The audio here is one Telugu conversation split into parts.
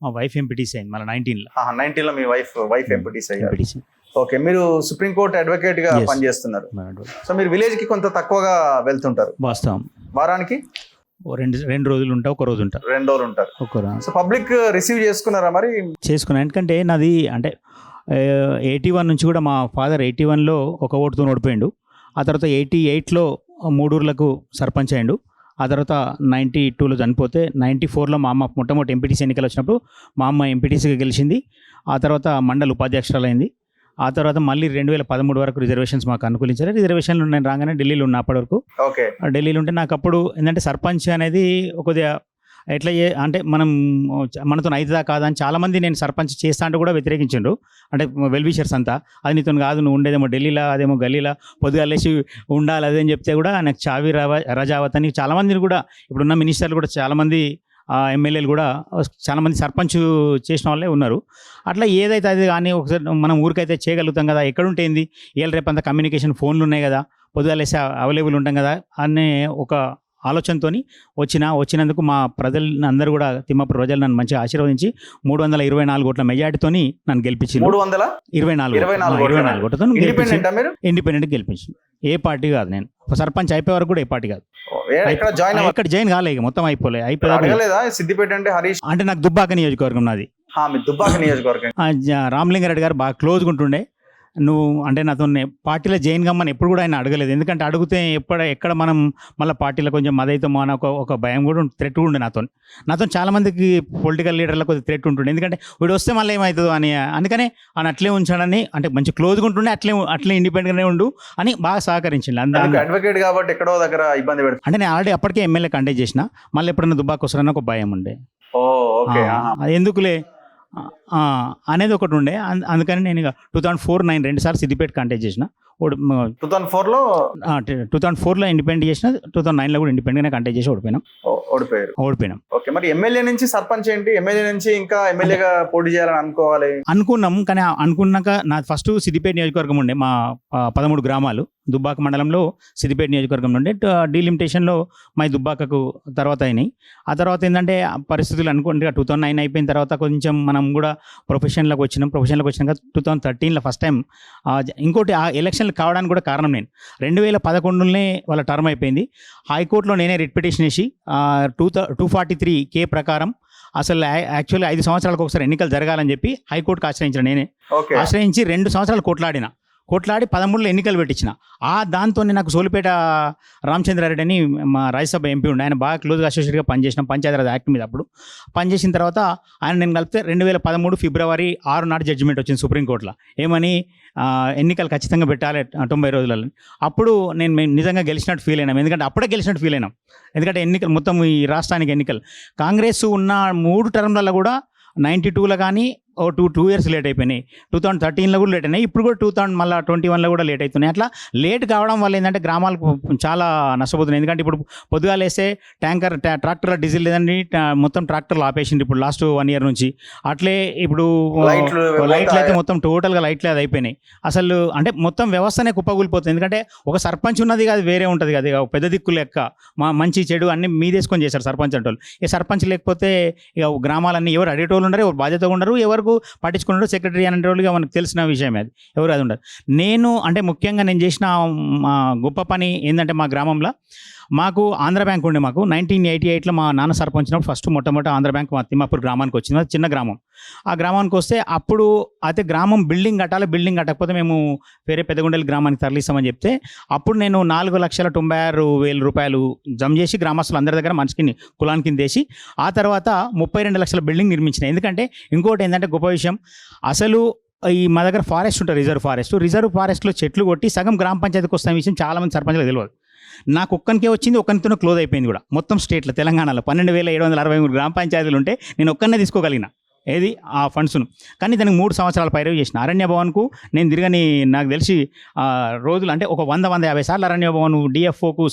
మా వైఫ్ ఎంపీటీసీ అయింది మళ్ళీ 19లో. 19లో మీ వైఫ్ ఎంపీటీసీ అయ్యారు. ఓకే, మీరు సుప్రీంకోర్టు అడ్వకేట్ గా పనిచేస్తున్నారు. సో మీరు విలేజ్ కి కొంత తక్కువగా వెళ్తుంటారు. వాస్తవం. వారానికి రెండు రోజులు ఉంటా, ఒక రోజు ఉంటా. 2 రోజులు ఉంటారు. సో పబ్లిక్ రిసీవ్ చేసుకున్నారా మరి? చేసుకున్నా. ఎందుకంటే నాది అంటే 81 నుంచి కూడా మా ఫాదర్ 81లో ఒక ఓటుతో ఓడిపోయిండు. ఆ తర్వాత 88లో 3 ఊర్లకు సర్పంచ్ అయ్యిండు. ఆ తర్వాత 92లో చనిపోతే 94లో మా అమ్మ మొట్టమొదటి ఎంపీటీసీ ఎన్నికలు వచ్చినప్పుడు మా అమ్మ ఎంపీటీసీగా గెలిచింది. ఆ తర్వాత మండల ఉపాధ్యక్షురాలు అయింది. ఆ తర్వాత మళ్ళీ 2013 వరకు రిజర్వేషన్స్ మాకు అనుకూలించారు. రిజర్వేషన్లు నేను రాగానే ఢిల్లీలో ఉన్నా అప్పటి వరకు. ఓకే, ఢిల్లీలో ఉంటే నాకు అప్పుడు ఏంటంటే సర్పంచ్ అనేది కొద్దిగా ఎట్లా అంటే మనతో అవుతుందా కాదా అని చాలామంది నేను సర్పంచ్ చేస్తా అంటే కూడా వ్యతిరేకించిండ్రు. అంటే వెల్ విషర్స్ అంతా, అది నీతో కాదు, నువ్వు ఉండేదేమో ఢిల్లీలో, అదేమో గల్లీలో, పొద్దుగాలేసి ఉండాలి అదేని చెప్తే కూడా నాకు చావి రజావత్ అని చాలామందిని కూడా ఇప్పుడున్న మినిస్టర్లు కూడా చాలామంది ఎమ్మెల్యేలు కూడా చాలామంది సర్పంచ్ చేసిన వాళ్ళే ఉన్నారు. అట్లా ఏదైతే అది కానీ ఒకసారి మనం ఊరికైతే చేయగలుగుతాం కదా, ఎక్కడుంటేంది రేపు అంతా కమ్యూనికేషన్ ఫోన్లు ఉన్నాయి కదా, పొద్దుగాలేసి అవైలబుల్ ఉంటాం కదా అనే ఒక ఆలోచనతో వచ్చినందుకు మా ప్రజలు అందరూ కూడా తిమ్మాపూర్ ప్రజలు నన్ను మంచిగా ఆశీర్వదించి 324 ఓట్ల మెజార్టీతో నన్ను గెలిపించింది. 324 ఓట్లతో ఇండిపెండెంట్ గెలిపించింది. ఏ పార్టీ కాదు, నేను సర్పంచ్ అయిపోయే వరకు కూడా ఏ పార్టీ కాదు. ఇక్కడ జాయిన్ కాలేదు, మొత్తం అయిపోయా. సిద్దిపేట అంటే హరీష్ అంటే నాకు దుబ్బాక నియోజకవర్గం నాది. దుబ్బాక నియోజకవర్గం. రామలింగారెడ్డి గారు బాగా క్లోజ్గా ఉంటుండే. నువ్వు అంటే నాతో పార్టీలో జాయిన్ కమ్మని ఎప్పుడు కూడా ఆయన అడగలేదు. ఎందుకంటే అడిగితే ఎక్కడ మనం మళ్ళీ పార్టీలో కొంచెం అదైతే మన ఒక భయం కూడా థ్రెట్ ఉండే నాతో చాలామందికి పొలిటికల్ లీడర్లకు కొద్దిగా థ్రెట్ ఉంటుండే. ఎందుకంటే వీడు వస్తే మళ్ళీ ఏమవుతుందో అని. అందుకనే ఆయన అట్లే ఉంచాడని, అంటే మంచి క్లోజ్గా ఉంటుండే, అట్లే ఇండిపెండెంట్గానే ఉండు అని బాగా సహకరించింది. అడ్వకేట్ కాబట్టి ఎక్కడో దగ్గర ఇబ్బంది పెడుతుంది. అంటే నేను ఆల్రెడీ అప్పటికే ఎమ్మెల్యే కంటెస్ట్ చేసిన, మళ్ళీ ఎప్పుడైనా దుబ్బాక వస్తారని ఒక భయం ఉండే. అది ఎందుకులే అనేది ఒకటి ఉండే. అందుకని నేను ఇక 2004 2 సార్లు సిద్దిపేట కంటెస్ట్ చేసిన. 2004లో ఇండిపెండెంట్ చేసిన, 2009లో కూడా ఇండిపెండెంట్గా కంటెస్ట్ చేసి ఓడిపోయినాం. ఓకే, మరి ఎమ్మెల్యే నుంచి సర్పంచ్ ఏంటి? ఎమ్మెల్యే నుంచి ఇంకా ఎమ్మెల్యేగా పోటీ చేయాలని అనుకున్నాం. కానీ అనుకున్నాక నా ఫస్ట్ సిద్దిపేట నియోజకవర్గం ఉండే, మా 13 గ్రామాలు దుబ్బాక మండలంలో సిద్దిపేట నియోజకవర్గం ఉండే. డీలిమిటేషన్లో మా దుబ్బాకకు తర్వాత అయినాయి. ఆ తర్వాత ఏంటంటే పరిస్థితులు అనుకుంటే 2009 అయిపోయిన తర్వాత కొంచెం మనం కూడా ప్రొఫెషన్లోకి వచ్చినాక 2013లో ఫస్ట్ టైం. ఇంకోటి ఆ ఎలక్షన్లు కావడానికి కూడా కారణం నేను 2011లోనే వాళ్ళ టర్మ్ అయిపోయింది. హైకోర్టులో నేనే రిట్ పిటిషన్ వేసి 243K ప్రకారం అసలు యాక్చువల్లీ 5 సంవత్సరాలకు ఒకసారి ఎన్నికలు జరగాలని చెప్పి హైకోర్టుకు ఆశ్రయించిన నేనే. ఆశ్రయించి 2 సంవత్సరాలు కొట్లాడి 13లో ఎన్నికలు పెట్టించిన. దాంతో నాకు సోలిపేట రామచంద్రారెడ్డి అని మా రాజ్యసభ ఎంపీ ఉండే, ఆయన బాగా క్లోజ్గా అసోసియేట్గా పనిచేసిన పంచాయతీరాజ్ యాక్ట్ మీద. అప్పుడు పనిచేసిన తర్వాత ఆయన నేను కలిపితే 2013 ఫిబ్రవరి 6 నాడు జడ్జిమెంట్ వచ్చింది సుప్రీంకోర్టులో. ఏమని ఎన్నికలు ఖచ్చితంగా పెట్టాలి 90 రోజులలో. అప్పుడు నేను నిజంగా గెలిచినట్టు ఫీల్ అయినాం. ఎందుకంటే అప్పుడే గెలిచినట్టు ఫీల్ అయినాం. ఎందుకంటే ఎన్నికలు మొత్తం ఈ రాష్ట్రానికి ఎన్నికలు కాంగ్రెస్ ఉన్న 3 టర్మ్లలో కూడా 92లో కానీ 2 ఇయర్స్ లేట్ అయిపోయినాయి. 2013లో కూడా లేట్ అయినాయి. ఇప్పుడు కూడా 2021లో కూడా లేట్ అవుతున్నాయి. అట్లా లేట్ కావడం వల్ల ఏంటంటే గ్రామాలకు చాలా నష్టపోతున్నాయి. ఎందుకంటే ఇప్పుడు పొద్దుగాలు వేస్తే ట్రాక్టర్ల డీజిల్ లేదని మొత్తం ట్రాక్టర్లు ఆపేసింది ఇప్పుడు లాస్ట్ 1 year నుంచి. అట్లే ఇప్పుడు లైట్లు అయితే మొత్తం టోటల్గా లైట్లు అది అయిపోయినాయి. అసలు అంటే మొత్తం వ్యవస్థనే కుప్పకూలిపోతుంది. ఎందుకంటే ఒక సర్పంచ్ ఉన్నది కాదు, వేరే ఉంటుంది కదా, ఇక పెద్ద దిక్కు లెక్క మంచి చెడు అన్ని మీదేసుకొని చేశారు సర్పంచ్ అంటే వాళ్ళు. ఈ సర్పంచ్ లేకపోతే ఇక గ్రామాలన్నీ ఎవరు అడిగేటోళ్ళు ఉండరు, ఎవరు బాధ్యతగా ఉండరు, ఎవరు పట్టించుకున్నాడు. సెక్రటరీ అనే రోజులుగా మనకు తెలిసిన విషయమే, అది ఎవరు అది ఉండదు. నేను అంటే ముఖ్యంగా నేను చేసిన గొప్ప పని ఏంటంటే మా గ్రామంలో మాకు ఆంధ్ర బ్యాంక్ ఉండే. మాకు 1988లో మా నాన్న సర్పంచినప్పుడు ఫస్ట్ మొట్టమొదటి ఆంధ్ర బ్యాంక్ మా తిమ్మాపూర్ గ్రామానికి వచ్చింది. అది చిన్న గ్రామం. ఆ గ్రామానికి వస్తే అప్పుడు అయితే గ్రామం బిల్డింగ్ కట్టకపోతే మేము వేరే పెద్దగుండెల గ్రామానికి తరలిస్తామని చెప్తే అప్పుడు నేను 4,96,000 రూపాయలు జమ చేసి గ్రామస్తులు అందరి దగ్గర మనిషికి కులానికి వేసి ఆ తర్వాత 32 లక్షల బిల్డింగ్ నిర్మించిన. ఎందుకంటే ఇంకోటి ఏంటంటే గొప్ప విషయం, అసలు ఈ మా దగ్గర ఫారెస్ట్ ఉంటుంది, రిజర్వ్ ఫారెస్ట్లో చెట్లు కొట్టి సగం గ్రామ పంచాయతీకి వస్తున్న విషయం చాలామంది సర్పంచ్లకు తెలియదు. నాకు ఒక్కనికే వచ్చింది, ఒక్కనితోనే క్లోజ్ అయిపోయింది కూడా. మొత్తం స్టేట్లో తెలంగాణలో 12,763 గ్రామ పంచాయతీలు ఉంటే నేను ఒక్కనే తీసుకోగలిగిన ఏది ఆ ఫండ్స్ను. కానీ దానికి 3 సంవత్సరాల పైరవి చేసిన. అరణ్య భవన్కు నేను తిరగని నాకు తెలిసి రోజులు అంటే ఒక 150 సార్లు అరణ్య భవన్, డిఎఫ్ఓకు,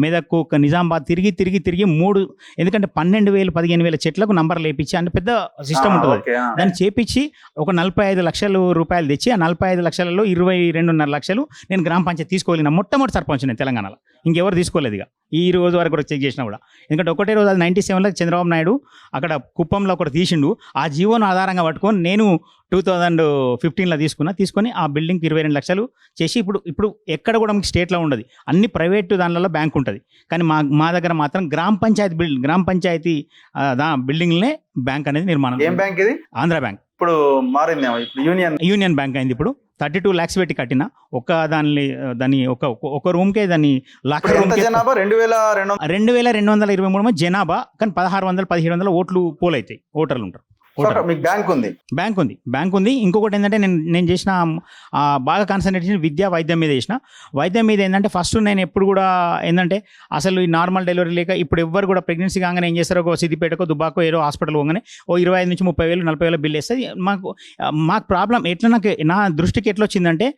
మెదక్కు, నిజామాబాద్ తిరిగి 3 ఎందుకంటే 12,000-15,000 చెట్లకు నంబర్లు వేయించి అంటే పెద్ద సిస్టమ్ ఉంటుంది. దాన్ని చేపించి ఒక 45 లక్షల రూపాయలు తెచ్చి ఆ 45 లక్షలలో 22.5 లక్షలు నేను గ్రామ పంచాయతీ తీసుకోగలిగిన మొట్టమొదటి సర్పంచ్ నేను తెలంగాణలో. ఇంకెవరు తీసుకోలేదు. ఇక ఈ రోజు వరకు కూడా చెక్ చేసినా కూడా. ఎందుకంటే ఒకటే రోజు అది 97లో చంద్రబాబు నాయుడు అక్కడ కుప్పంలో ఒకటి తీసిండు. ఆ జీవోను ఆధారంగా పట్టుకొని నేను 2015లో తీసుకొని ఆ బిల్డింగ్కి 22 లక్షలు చేసి ఇప్పుడు ఎక్కడ కూడా మీకు స్టేట్లో ఉండదు, అన్ని ప్రైవేటు దానిలలో బ్యాంక్ ఉంటుంది. కానీ మా దగ్గర మాత్రం గ్రామ పంచాయతీ బిల్డింగ్లనే బ్యాంక్ అనేది నిర్మాణం. ఏం బ్యాంక్ ఇది? ఆంధ్ర బ్యాంక్. ఇప్పుడు మారిందేమో, ఇప్పుడు యూనియన్ బ్యాంక్ అయింది. ఇప్పుడు 32 lakhs పెట్టి కట్టిన దాని ఒక రూమ్కే దాన్ని లాకర్ రూమ్. జనాభా 2223 జనాభా, కానీ 1600-1700 ఓట్లు పోల్ అవుతాయి, ఓటర్లు ఉంటారు. మీకు బ్యాంక్ ఉంది. ఇంకొకటి ఏంటంటే నేను చేసిన బాగా కాన్సన్ట్రేట్ చేసిన వైద్యం మీద చేసిన. వైద్యం మీద ఏంటంటే ఫస్ట్ నేను ఎప్పుడు కూడా ఏంటంటే అసలు ఈ నార్మల్ డెలివరీ లేక ఇప్పుడు ఎవ్వరు కూడా ప్రెగ్నెన్సీ కాగానే ఏం చేస్తారో, ఒక సిద్దిపేటకో దుబ్బాకో ఏదో హాస్పిటల్ పోగానే 25,000-30,000-40,000 బిల్ వేస్తుంది. మాకు ప్రాబ్లం ఎట్లా, నా దృష్టికి ఎట్లా వచ్చిందంటే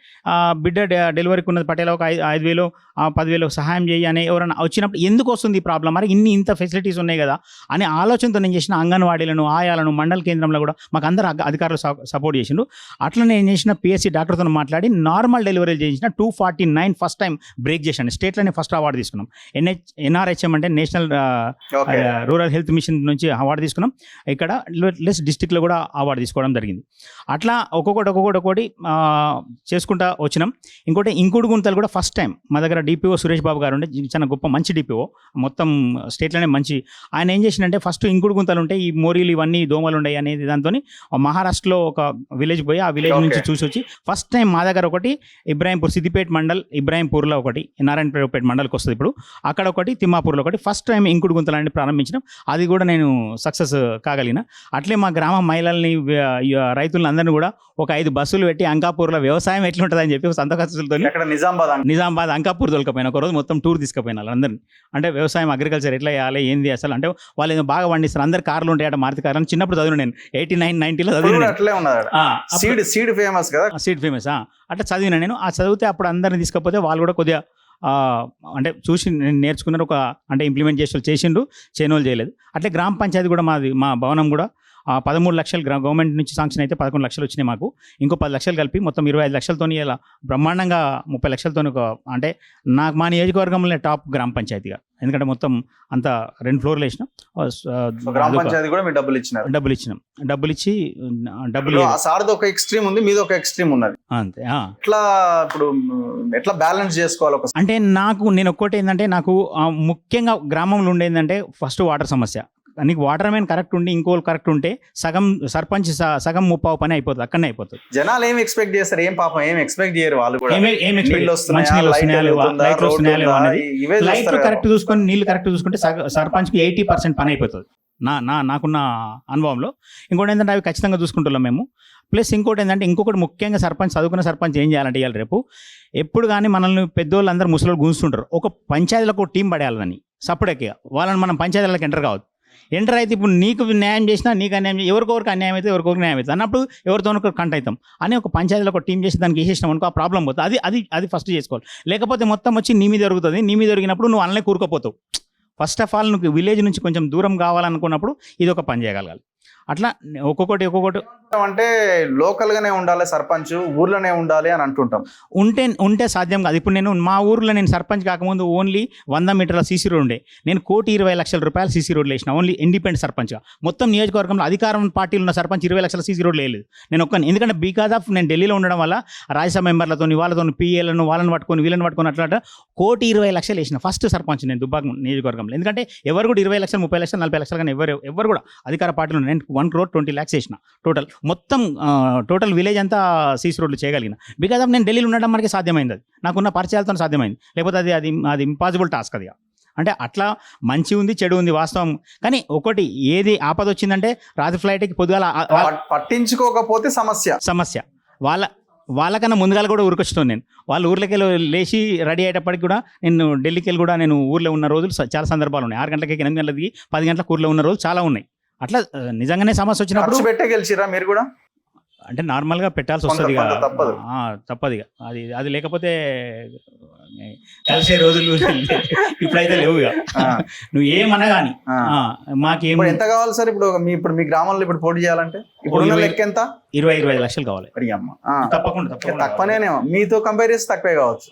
బిడ్డ డెలివరీకి ఉన్నది పట్టేలా ఒక 5,000 10,000 సహాయం చేయి అని ఎవరైనా వచ్చినప్పుడు ఎందుకు వస్తుంది ఈ ప్రాబ్లం, మరి ఇంత ఫెసిలిటీస్ ఉన్నాయి కదా అనే ఆలోచనతో నేను చేసిన అంగన్వాడీలను, ఆయాలను, మండల కేంద్రంలో కూడా మాకు అందరు అధికారులు సపోర్ట్ చేసిండు. అట్లా నేను చేసిన పిఎస్సి డాక్టర్తో మాట్లాడి నార్మల్ డెలివరీలు చేసిన 249 ఫస్ట్ టైం బ్రేక్ చేశాను. స్టేట్లోనే ఫస్ట్ అవార్డు తీసుకున్నాం. NRHM అంటే నేషనల్ రూరల్ హెల్త్ మిషన్ నుంచి అవార్డు తీసుకున్నాం. ఇక్కడ లెస్ డిస్టిక్లో కూడా అవార్డు తీసుకోవడం జరిగింది. అట్లా ఒక్కొక్కటి చేసుకుంటా వచ్చినాం. ఇంకుడు గుంతలు కూడా ఫస్ట్ టైం మా దగ్గర డిపిఓ సురేష్ బాబు గారు ఉండే, చాలా గొప్ప మంచి డిపిఓ, మొత్తం స్టేట్లోనే మంచి. ఆయన ఏం చేసిందంటే ఫస్ట్ ఇంకుడు గుంతలు ఉంటాయి, ఈ మోరీలు ఇవన్నీ దోమలు ఉన్నాయి అనేది దాంతో మహారాష్ట్రలో ఒక విలేజ్ పోయి ఆ విలేజ్ నుంచి చూసి వచ్చి ఫస్ట్ టైం మా దగ్గర ఒకటి ఇబ్రాహీంపూర్, సిద్దిపేట మండల్ ఇబ్రాహీంపూర్లో ఒకటి, నారాయణపేట మండల్కి వస్తుంది ఇప్పుడు, అక్కడ ఒకటి, తిమ్మాపూర్లో ఒకటి ఫస్ట్ టైం ఇంకుడు గుంతలు ప్రారంభించడం. అది కూడా నేను సక్సెస్ కాగలిగిన. అట్లే మా గ్రామ మహిళల్ని, రైతులను అందరినీ కూడా ఒక 5 బస్సులు పెట్టి అంకాపూర్లో వ్యవసాయం ఎట్లుంటుందని చెప్పి సొంత ఖర్చులతో నిజామాబాద్ అంకాపూర్ తోలుకపోయినా, ఒక రోజు మొత్తం టూర్ తీసుకుపోయినా అందరినీ. అంటే వ్యవసాయం అగ్రికల్చర్ ఎట్లా చేయాలి ఏంది అసలు, అంటే వాళ్ళు ఏదో బాగా పండిస్తారు, అందరు కార్లు ఉంటాయి అట, మారుతి కార్లు. చిన్నప్పుడు చదివిన నేను 89-90లో చదివిన. సీడ్ ఫేమస్ కదా, సీడ్ ఫేమస్. అట్లా చదివిన నేను. ఆ చదివితే అప్పుడు అందరిని తీసుకపోతే వాళ్ళు కూడా కొద్దిగా అంటే చూసి నేర్చుకున్నారు, అంటే ఇంప్లిమెంట్ చేసిండ్రు, చేయనోళ్ళు చేయలేదు. అట్లే గ్రామ పంచాయతీ కూడా మా భవనం కూడా 13 లక్షలు గవర్నమెంట్ నుంచి శాంక్షన్ అయితే 11 లక్షలు వచ్చినాయి మాకు. ఇంకో 10 లక్షలు కలిపి మొత్తం 25 లక్షలతో ఇలా బ్రహ్మాండంగా 30 లక్షలతో అంటే మా నియోజకవర్గంలో టాప్ గ్రామ పంచాయతీగా. ఎందుకంటే మొత్తం అంతా 2 ఫ్లోర్లు వేసినాం. డబ్బులు ఇచ్చినాం. డబ్బులు సార్ది ఒక ఎక్స్ట్రీమ్ ఉంది, మీది ఒక ఎక్స్ట్రీమ్ ఉన్నది అంతే. ఎట్లా బ్యాలెన్స్ చేసుకోవాలి అంటే నేను ఒక్కటి ఏంటంటే, నాకు ముఖ్యంగా గ్రామంలో ఉండేందంటే ఫస్ట్ వాటర్ సమస్య. నీకు వాటర్ మెయిన్ కరెక్ట్ ఉండి ఇంకోళ్ళు కరెక్ట్ ఉంటే సర్పంచ్ సగం ముప్పావు పని అయిపోతుంది, అక్కడనే అయిపోతుంది. జనాలు ఏం ఎక్స్పెక్ట్ చేస్తారు, ఏం పాపం ఏం ఎక్స్పెక్ట్ చేయరు వాళ్ళు కూడా. లైట్లు కరెక్ట్ చూసుకొని, నీళ్ళు కరెక్ట్ చూసుకుంటే సర్పంచ్కి 80% పని అయిపోతుంది నాకున్న అనుభవంలో. ఇంకోటి ఏంటంటే అవి ఖచ్చితంగా చూసుకుంటున్నాం మేము. ప్లస్ ఇంకొకటి ముఖ్యంగా చదువుకున్న సర్పంచ్ ఏం చేయాలంటే ఇవాళ రేపు ఎప్పుడు కానీ మనల్ని పెద్దోళ్ళు అందరూ ముసలోళ్ళు గుంజుతుంటారు. ఒక పంచాయతీలకు ఒక టీం పడేయాలని సపరేట్గా వాళ్ళని మనం పంచాయతీలకు ఎంటర్ కావద్దు. ఎంటర్ అయితే ఇప్పుడు నీకు న్యాయం చేసినా నీకు అన్యాయం, ఎవరికొరికి అన్యాయం అయితే ఎవరికొరికి న్యాయం అవుతుంది అన్నప్పుడు ఎవరితో కంట అవుతాం అని ఒక పంచాయతీలో ఒక టీం చేసి దానికి వేసేసినాం అనుకో, ఆ ప్రాబ్లం పోతుంది. అది ఫస్ట్ చేసుకోవాలి. లేకపోతే మొత్తం వచ్చి నీ మీద జరుగుతుంది. నీ మీద జరిగినప్పుడు నువ్వు అన్నలే కూరుకుపోతావు. ఫస్ట్ ఆఫ్ ఆల్ నువ్వు విలేజ్ నుంచి కొంచెం దూరం కావాలనుకున్నప్పుడు ఇది ఒక పని చేయగలగాలి. అట్లా ఒక్కొక్కటి అంటే లోకల్ గానే ఉండాలి సర్పంచ్, ఊర్లోనే ఉండాలి అని అంటుంటాం. ఉంటే సాధ్యం కాదు. ఇప్పుడు మా ఊర్లో నేను సర్పంచ్ కాకముందు ఓన్లీ 100 మీటర్ల సీసీ రోడ్ ఉండే. నేను 1,20,00,000 రూపాయలు సీసీ రోడ్లు వేసిన, ఓన్లీ ఇండిపెండెంట్ సర్పంచ్గా. మొత్తం నియోజకవర్గంలో అధికారం పార్టీలు ఉన్న సర్పంచ్ 20 లక్షల సీసీ రోడ్లు వేయలేదు నేను ఒక్కని. ఎందుకంటే బికాజ్ ఆఫ్ నేను ఢిల్లీలో ఉండడం వల్ల రాజ్యసభ మెంబర్లతో వాళ్ళతో పిఏలను వాళ్ళని పట్టుకొని వీళ్ళని పట్టుకొని అట్లా 1,20,00,000 వేసిన ఫస్ట్ సర్పంచ్ నేను దుబ్బాక నియోజకవర్గంలో. ఎందుకంటే ఎవరు కూడా 20 లక్షలు 30 లక్షలు 40 లక్షలు కానీ ఎవరు కూడా అధికార పార్టీలు నేను 1,20,00,000 వేసిన టోటల్ విలేజ్ అంతా సీసీ రోడ్లు చేయగలిగిన. బికాజ్ ఆఫ్ నేను ఢిల్లీలో ఉండడం మనకి సాధ్యమైంది. అది నాకున్న పరిచయాలతో సాధ్యమైంది. లేకపోతే అది ఇంపాసిబుల్ టాస్క్. అది అంటే అట్లా మంచి ఉంది చెడు ఉంది వాస్తవం. కానీ ఒకటి ఏది ఆపద వచ్చిందంటే రాత్రి ఫ్లైట్కి పొద్దుగాల పట్టించుకోకపోతే సమస్య వాళ్ళకన్నా ముందుగాల కూడా ఊరికొచ్చుతాను నేను. వాళ్ళు ఊర్లోకి వెళ్ళి లేచి రెడీ అయ్యేటప్పటికి కూడా నేను ఢిల్లీకి వెళ్ళి కూడా నేను ఊర్లో ఉన్న రోజులు చాలా సందర్భాలు ఉన్నాయి. 6 గంటలకి 8 గంటలకి 10 గంటలకు ఊర్లో ఉన్న రోజులు చాలా ఉన్నాయి. అట్లా నిజంగానే సమస్య వచ్చినప్పుడు పెట్టే గెలిచిరా మీరు కూడా? అంటే నార్మల్గా పెట్టాల్సి వస్తుంది, తప్పదు. అది లేకపోతే కలిసే రోజులు ఇప్పుడైతే లేవు. నువ్వు ఏమన్నా కానీ మాకేం ఎంత కావాలి సార్? ఇప్పుడు మీ గ్రామంలో ఇప్పుడు పోటీ చేయాలంటే ఇప్పుడు లెక్క ఎంత? 20-25 లక్షలు కావాలి. తప్పకుండా తక్కువనే, మీతో కంపేర్ చేస్తే తక్కువే కావచ్చు.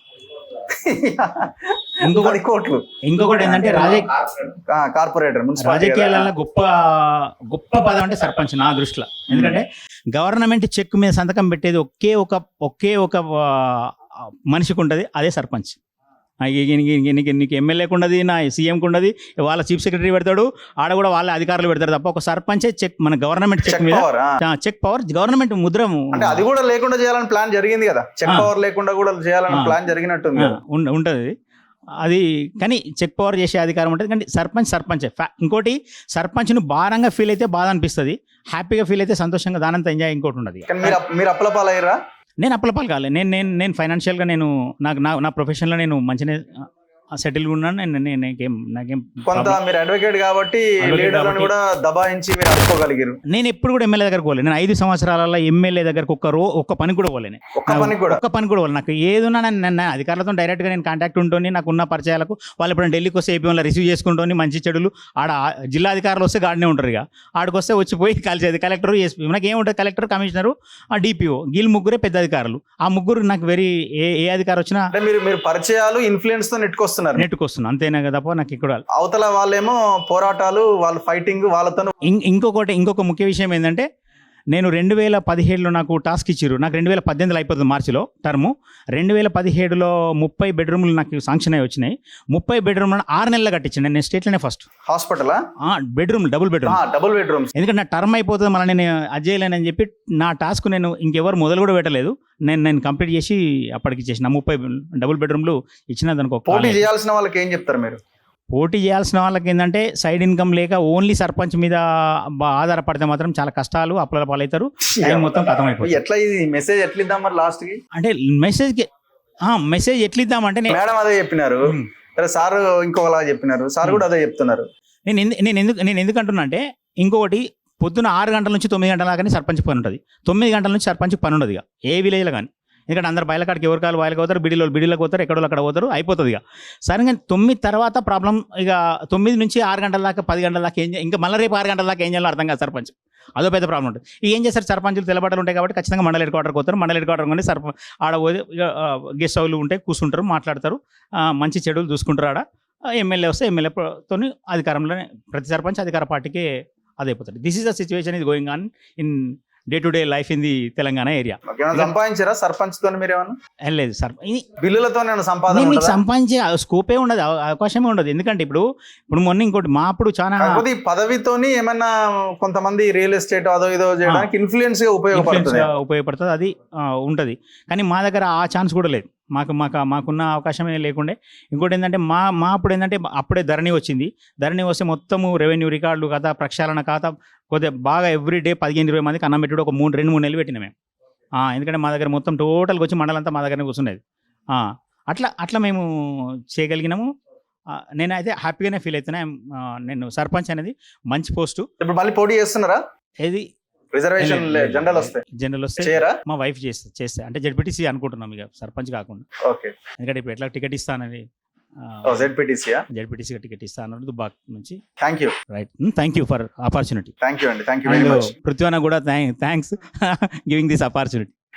ఇంకొక 10 కోట్లు ఇంకొకటి ఏంటంటే కార్పొరేటర్ మున్సిపాలిటీ రాజకీయాలలో గొప్ప గొప్ప పదం అంటే సర్పంచ్ నా దృష్టిలో. ఎందుకంటే గవర్నమెంట్ చెక్ మీద సంతకం పెట్టేది ఒకే ఒక మనిషికి ఉంటుంది, అదే సర్పంచ్. నీకు ఎమ్మెల్యేకి ఉండదు, నా సీఎంకి ఉండదు, వాళ్ళ చీఫ్ సెక్రటరీ పెడతాడు, ఆడ కూడా వాళ్ళ అధికారులు పెడతారు తప్ప ఒక సర్పంచే చెక్ మన గవర్నమెంట్ చెక్ మీద చెక్ పవర్ గవర్నమెంట్ ముద్ర. అంటే అది కూడా లేకుండా చేయాలని ప్లాన్ జరిగింది కదా, చెక్ పవర్ లేకుండా కూడా చేయాలని ప్లాన్ జరిగినట్టుంది ఉంటది అది. కానీ చెక్ పవర్ చేసే అధికారం ఉంటుంది, కానీ సర్పంచ్. ఇంకోటి సర్పంచ్ను భారంగా ఫీల్ అయితే బాధ అనిపిస్తుంది, హ్యాపీగా ఫీల్ అయితే సంతోషంగా దానంతా ఎంజాయ్ ఇంకోటి ఉండదు. మీరు అప్పలపాలయ్యారా? నేను అప్పలపాలు కాలేదు. నేను ఫైనాన్షియల్గా నా ప్రొఫెషన్లో నేను మంచిగా సెటిల్ ఉన్నాను. నాకేం కొంత మీరు అడ్వకేట్ కాబట్టి లీడర్లను కూడా దబాయించి మీరు అడుకోగలిగారు. నేను ఎప్పుడు కూడా ఎమ్మెల్యే దగ్గరకు పోలేదు. నేను 5 సంవత్సరాలలో ఎమ్మెల్యే దగ్గరకు ఒక్క పని కూడా పోలేను. ఒక్క పని కూడా పోలేదు. నాకు ఏదున్నా నన్ను అధికారులతో డైరెక్ట్గా నేను కాంటాక్ట్ ఉంటుంది. నాకు ఉన్న పరిచయాలకు వాళ్ళు ఇప్పుడు ఢిల్లీకి వస్తే ఏపీఎంలో రిసీవ్ చేసుకుంటుంది, మంచి చెడులు ఆడ జిల్లా అధికారులు వస్తే గాడినే ఉంటారు. ఇక ఆడికి వస్తే వచ్చిపోయి కలిసేది కలెక్టర్, ఎస్పీ, మనకి ఏముంటుంది కలెక్టర్, కమిషనరు, డిపిఓ, వీళ్ళు ముగ్గురే పెద్ద అధికారులు. ఆ ముగ్గురు నాకు ఏ అధికారం వచ్చినా మీరు పరిచయాలు ఇన్ఫ్లుయెన్స్ తో నెట్టుకొస్తున్నా అంతేనా కదా. నాకు ఇక్కడ అవతల వాళ్ళేమో పోరాటాలు, వాళ్ళ ఫైటింగ్ వాళ్ళతో. ఇంకొక ముఖ్య విషయం ఏంటంటే, నేను 2017లో నాకు టాస్క్ ఇచ్చారు. నాకు 2018 అయిపోతుంది మార్చిలో టర్ము. 2017లో 30 బెడ్రూమ్లు నాకు శాంక్షన్ అయ్యి వచ్చినాయి. 30 బెడ్రూమ్లను 6 నెలలు కట్టించాను నేను స్టేట్లోనే ఫస్ట్. హాస్పిటలా? Bedroom, double bedroom. ఎందుకంటే నా టర్మ్ అయిపోతుంది, మళ్ళీ నేను అజ్జేయలేనని చెప్పి నా టాస్క్ నేను ఇంకెవరు మొదలు కూడా పెట్టలేదు. నేను కంప్లీట్ చేసి అప్పటికి చేసిన 30 డబుల్ బెడ్రూమ్లు ఇచ్చిన. దానికి పోటీ చేయాల్సిన వాళ్ళకి ఏం చెప్తారు మీరు? పోటీ చేయాల్సిన వాళ్ళకి ఏంటంటే, సైడ్ ఇన్కమ్ లేక ఓన్లీ సర్పంచ్ మీద ఆధారపడితే మాత్రం చాలా కష్టాలు, అప్పుల పాలవుతారు, టైం మొత్తం ఖతం అయిపోతుంది. ఎట్లా ఇది మెసేజ్ ఎట్లా ఇద్దాం మరి లాస్ట్ కి? అంటే మెసేజ్ ఎట్లా ఇద్దామంటే, మేడం అదే చెప్పినారు, సార్ ఇంకోలా చెప్పినారు, సార్ కూడా అదే చెప్తున్నారు. నేను ఎందుకు అంటున్నా అంటే, ఇంకొకటి పొద్దున 6 గంటల నుంచి 9 గంటల దాకా సర్పంచ్ పని ఉంటుంది, 9 గంటల నుంచి సర్పంచ్ పని ఉండదు ఇక ఏ విలేజ్లో కానీ. ఎందుకంటే అందరు బయలకాడికి ఎవరి కాలు బయలుకి పోతారు, బిడిలోకి పోతారు, ఎక్కడో అక్కడ పోతారు, అయిపోతుంది ఇక. సరే, కానీ 9 తర్వాత ప్రాబ్లం. ఇక 9 నుంచి 6 గంటల దాకా 10 గంటల దాకా ఇంకా మళ్ళీ రేపు 6 గంటల దాకా ఏం చేయాలో అర్థం కాదు సర్పంచ్. అదో పెద్ద ప్రాబ్లం ఉంటుంది. ఏం చేస్తారు సర్పంచులు, తెల్లబట్టలు ఉంటాయి కాబట్టి ఖచ్చితంగా మండల హెడ్ క్వార్టర్కి పోతారు. మండల హెడ్ క్వార్టర్ కానీ ఆడ పోయి గెస్ట్ హౌస్లు ఉంటాయి, కూర్చుంటారు, మాట్లాడతారు, మంచి చెడులు చూసుకుంటారు. ఆడ ఎమ్మెల్యే వస్తే ఎమ్మెల్యేతో అధికారంలోనే, ప్రతి సర్పంచ్ అధికార పార్టీకే అదైపోతుంది. This is the situation is going on in day to day life in the Telangana area. సంపాదించారా సర్పంచ్ తో మీరు ఏమన్నా? లేదు సార్, బిల్లులతో సంపాదించే స్కోపే ఉండదు, అవకాశమే ఉండదు. ఎందుకంటే ఇప్పుడు మొన్న ఇంకోటి మా అప్పుడు చాలా పదవితోని ఏమన్నా కొంతమంది రియల్ ఎస్టేట్ అదో ఇదో చేయడానికి ఇన్ఫ్లుయెన్స్ గా ఉపయోగపడుతుంది, అది ఉంటది. కానీ మా దగ్గర ఆ ఛాన్స్ కూడా లేదు, మాకున్న అవకాశమే లేకుండే. ఇంకోటి ఏంటంటే మా అప్పుడు ఏంటంటే, అప్పుడే ధరణి వచ్చింది. ధరణి వస్తే మొత్తము రెవెన్యూ రికార్డులు ఖాతా, ప్రక్షాళన ఖాతా కొద్దిగా బాగా ఎవ్రీడే 15-20 మందికి అన్నం పెట్టుడు ఒక 2-3 నెలలు పెట్టినా మేము. ఎందుకంటే మా దగ్గర మొత్తం టోటల్గా వచ్చి మండలంతా మా దగ్గర కూర్చునేది. అట్లా మేము చేయగలిగినాము. నేనైతే హ్యాపీగానే ఫీల్ అవుతున్నా. నేను సర్పంచ్ అనేది మంచి పోస్టు. ఇప్పుడు మళ్ళీ పోటీ చేస్తున్నారా? ఏది రిజర్వేషన్ జనరల్ వస్తే మా వైఫ్ చేస్తే అంటే జెడ్పీటీసీ అనుకుంటున్నాం ఇక, సర్పంచ్ కాకుండా. ఎందుకంటే ఇప్పుడు ఎట్లా టికెట్ ఇస్తానని, జెడ్పీటీసీ టికెట్ ఇస్తాను దుబ్బాక్ నుంచి. Right, thank you for opportunity. Thank you అండి, thank you very much. Prithvi అన్న కూడా థ్యాంక్స్ గివింగ్ దిస్ ఆపర్చునిటీ.